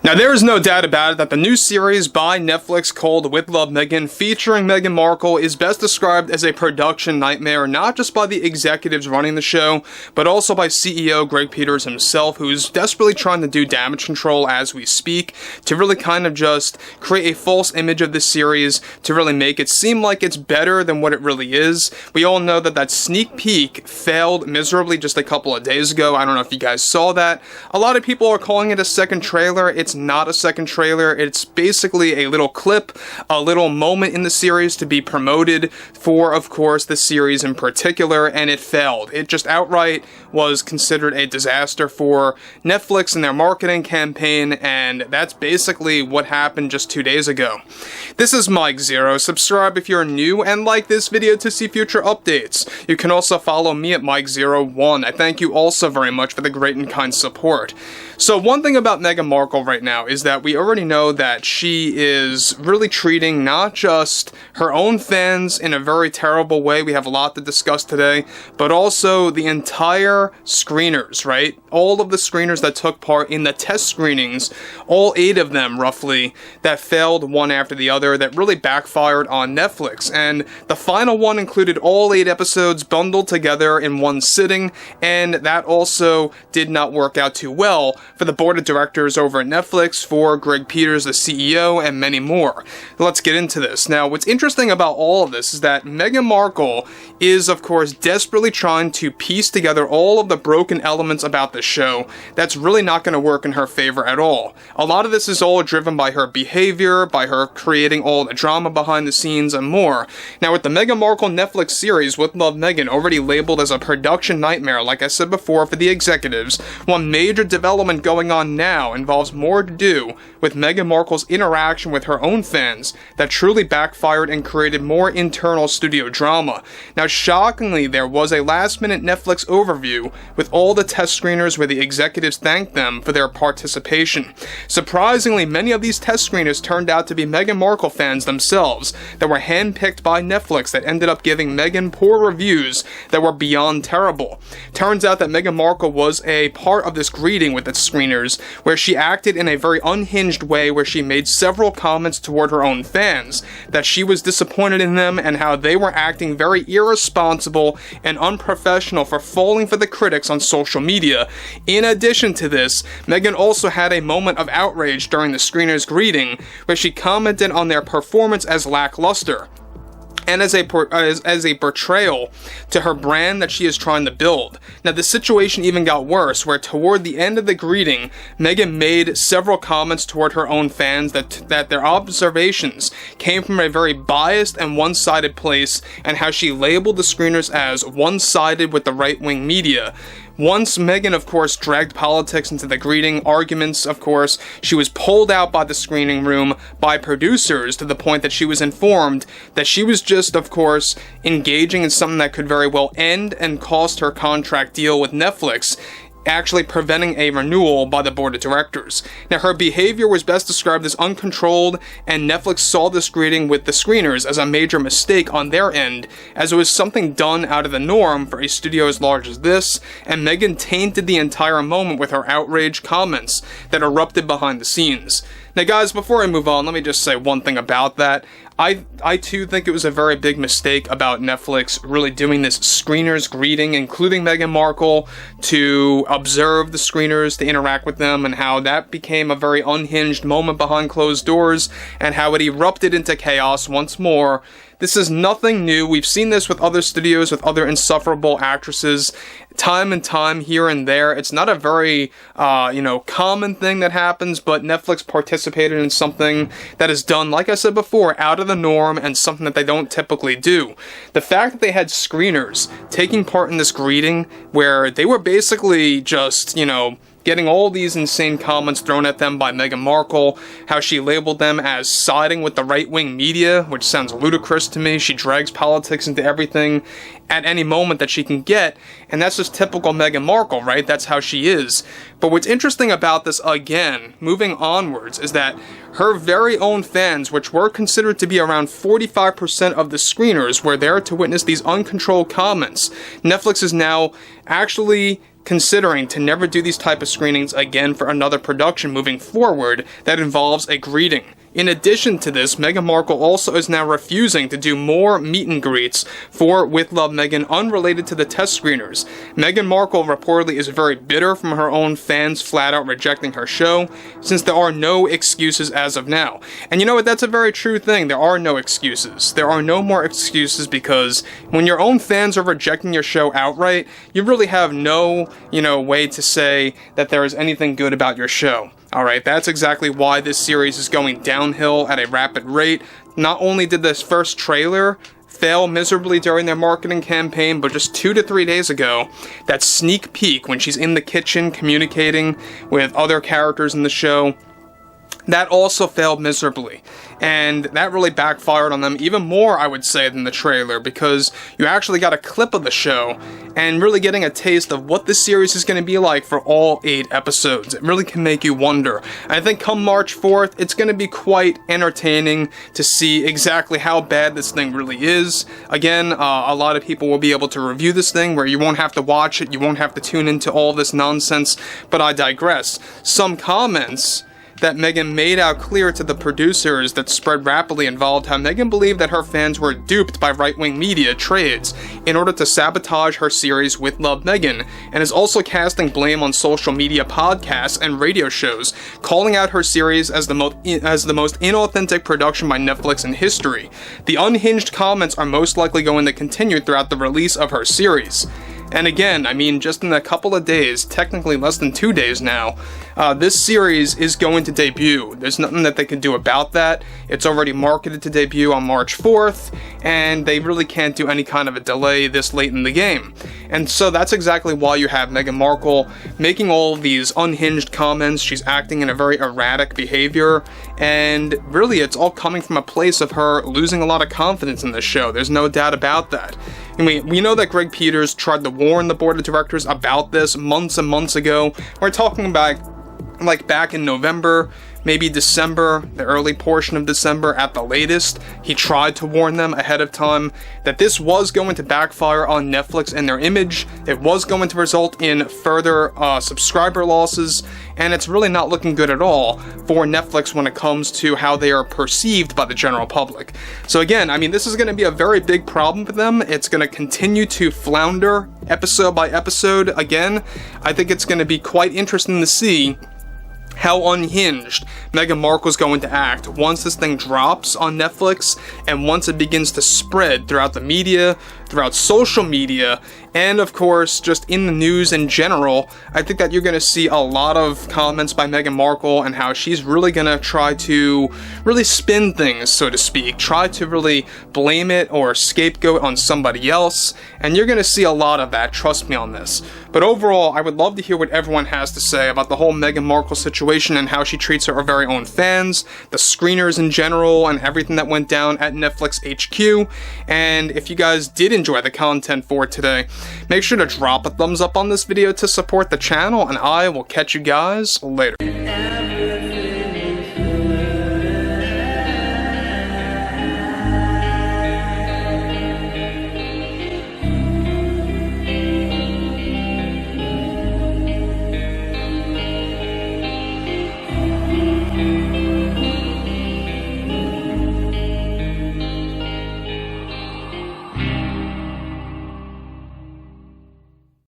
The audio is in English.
Now, there is no doubt about it that the new series by Netflix called With Love, Meghan, featuring Meghan Markle, is best described as a production nightmare, not just by the executives running the show, but also by CEO Greg Peters himself, who's desperately trying to do damage control as we speak, to really kind of just create a false image of this series, to really make it seem like it's better than what it really is. We all know that that sneak peek failed miserably just a couple of days ago. I don't know if you guys saw that. A lot of people are calling it a second trailer. It's not a second trailer. It's basically a little clip, a little moment in the series to be promoted for, of course, the series in particular, and it failed. It just outright was considered a disaster for Netflix and their marketing campaign, and that's basically what happened just 2 days ago. This is Mike Zero. Subscribe if you're new, and like this video to see future updates. You can also follow me at Mike01. I thank you also very much for the great and kind support. So one thing about Meghan Markle right now is that we already know that she is really treating not just her own fans in a very terrible way, we have a lot to discuss today, but also the entire screeners, right? All of the screeners that took part in the test screenings, all 8 of them roughly, that failed one after the other, that really backfired on Netflix. And the final one included all 8 episodes bundled together in one sitting, and that also did not work out too well for the board of directors over at Netflix, for Greg Peters, the CEO, and many more. Let's get into this. Now, what's interesting about all of this is that Meghan Markle is, of course, desperately trying to piece together all of the broken elements about the show that's really not going to work in her favor at all. A lot of this is all driven by her behavior, by her creating all the drama behind the scenes, and more. Now, with the Meghan Markle Netflix series, With Love, Meghan, already labeled as a production nightmare, like I said before, for the executives, one major development going on now involves more to do with Meghan Markle's interaction with her own fans that truly backfired and created more internal studio drama. Now, shockingly, there was a last-minute Netflix overview with all the test screeners where the executives thanked them for their participation. Surprisingly, many of these test screeners turned out to be Meghan Markle fans themselves that were handpicked by Netflix that ended up giving Meghan poor reviews that were beyond terrible. Turns out that Meghan Markle was a part of this greeting with the screeners, where she acted in a very unhinged way, where she made several comments toward her own fans that she was disappointed in them and how they were acting very irresponsible and unprofessional for falling for the critics on social media. In addition to this, Meghan also had a moment of outrage during the screeners' greeting, where she commented on their performance as lackluster and as a betrayal to her brand that she is trying to build. Now, the situation even got worse, where toward the end of the greeting, Meghan made several comments toward her own fans that their observations came from a very biased and one-sided place, and how she labeled the screeners as one-sided with the right-wing media. Once Meghan, of course, dragged politics into the greeting arguments, of course, she was pulled out by the screening room by producers to the point that she was informed that she was just, of course, engaging in something that could very well end and cost her contract deal with Netflix, actually preventing a renewal by the board of directors. Now, her behavior was best described as uncontrolled, and Netflix saw this greeting with the screeners as a major mistake on their end, as it was something done out of the norm for a studio as large as this, and Meghan tainted the entire moment with her outraged comments that erupted behind the scenes. Now, guys, before I move on, let me just say one thing about that. I too think it was a very big mistake about Netflix really doing this screeners greeting, including Meghan Markle, to observe the screeners, to interact with them, and how that became a very unhinged moment behind closed doors, and how it erupted into chaos once more. This is nothing new. We've seen this with other studios, with other insufferable actresses, time and time here and there. It's not a very, common thing that happens, but Netflix participated in something that is done, like I said before, out of the norm, and something that they don't typically do. The fact that they had screeners taking part in this greeting, where they were basically just, getting all these insane comments thrown at them by Meghan Markle, how she labeled them as siding with the right-wing media, which sounds ludicrous to me. She drags politics into everything at any moment that she can get, and that's just typical Meghan Markle, right? That's how she is. But what's interesting about this, again, moving onwards, is that her very own fans, which were considered to be around 45% of the screeners, were there to witness these uncontrolled comments. Netflix is now actually considering to never do these type of screenings again for another production moving forward that involves a greeting. In addition to this, Meghan Markle also is now refusing to do more meet and greets for With Love Meghan unrelated to the test screeners. Meghan Markle reportedly is very bitter from her own fans flat out rejecting her show, since there are no excuses as of now. And you know what, that's a very true thing, there are no excuses. There are no more excuses, because when your own fans are rejecting your show outright, you really have no, way to say that there is anything good about your show. Alright, that's exactly why this series is going downhill at a rapid rate. Not only did this first trailer fail miserably during their marketing campaign, but just 2 to 3 days ago, that sneak peek when she's in the kitchen communicating with other characters in the show, that also failed miserably. And that really backfired on them even more, I would say, than the trailer, because you actually got a clip of the show and really getting a taste of what this series is going to be like for all 8 episodes. It really can make you wonder. I think come March 4th, it's going to be quite entertaining to see exactly how bad this thing really is. Again, a lot of people will be able to review this thing where you won't have to watch it, you won't have to tune into all this nonsense, but I digress. Some comments that Meghan made out clear to the producers that spread rapidly involved how Meghan believed that her fans were duped by right-wing media trades in order to sabotage her series With Love Meghan, and is also casting blame on social media podcasts and radio shows, calling out her series as the most inauthentic production by Netflix in history. The unhinged comments are most likely going to continue throughout the release of her series. And again, I mean, just in a couple of days, technically less than 2 days now, this series is going to debut. There's nothing that they can do about that. It's already marketed to debut on March 4th, and they really can't do any kind of a delay this late in the game. And so that's exactly why you have Meghan Markle making all of these unhinged comments. She's acting in a very erratic behavior, and really it's all coming from a place of her losing a lot of confidence in this show. There's no doubt about that. I mean, we know that Greg Peters tried to warn the board of directors about this months and months ago. We're talking about back in November, maybe December, the early portion of December at the latest. He tried to warn them ahead of time that this was going to backfire on Netflix and their image. It was going to result in further subscriber losses, and it's really not looking good at all for Netflix when it comes to how they are perceived by the general public. So again, I mean, this is going to be a very big problem for them. It's going to continue to flounder episode by episode. Again, I think it's going to be quite interesting to see how unhinged Meghan Markle is going to act once this thing drops on Netflix, and once it begins to spread throughout the media, throughout social media, and of course just in the news in general. I think that you're going to see a lot of comments by Meghan Markle and how she's really going to try to really spin things, so to speak, try to really blame it or scapegoat on somebody else, and you're going to see a lot of that, trust me on this. But overall, I would love to hear what everyone has to say about the whole Meghan Markle situation and how she treats her very own fans, the screeners in general, and everything that went down at Netflix HQ. And if you guys did enjoy the content for today, make sure to drop a thumbs up on this video to support the channel, and I will catch you guys later.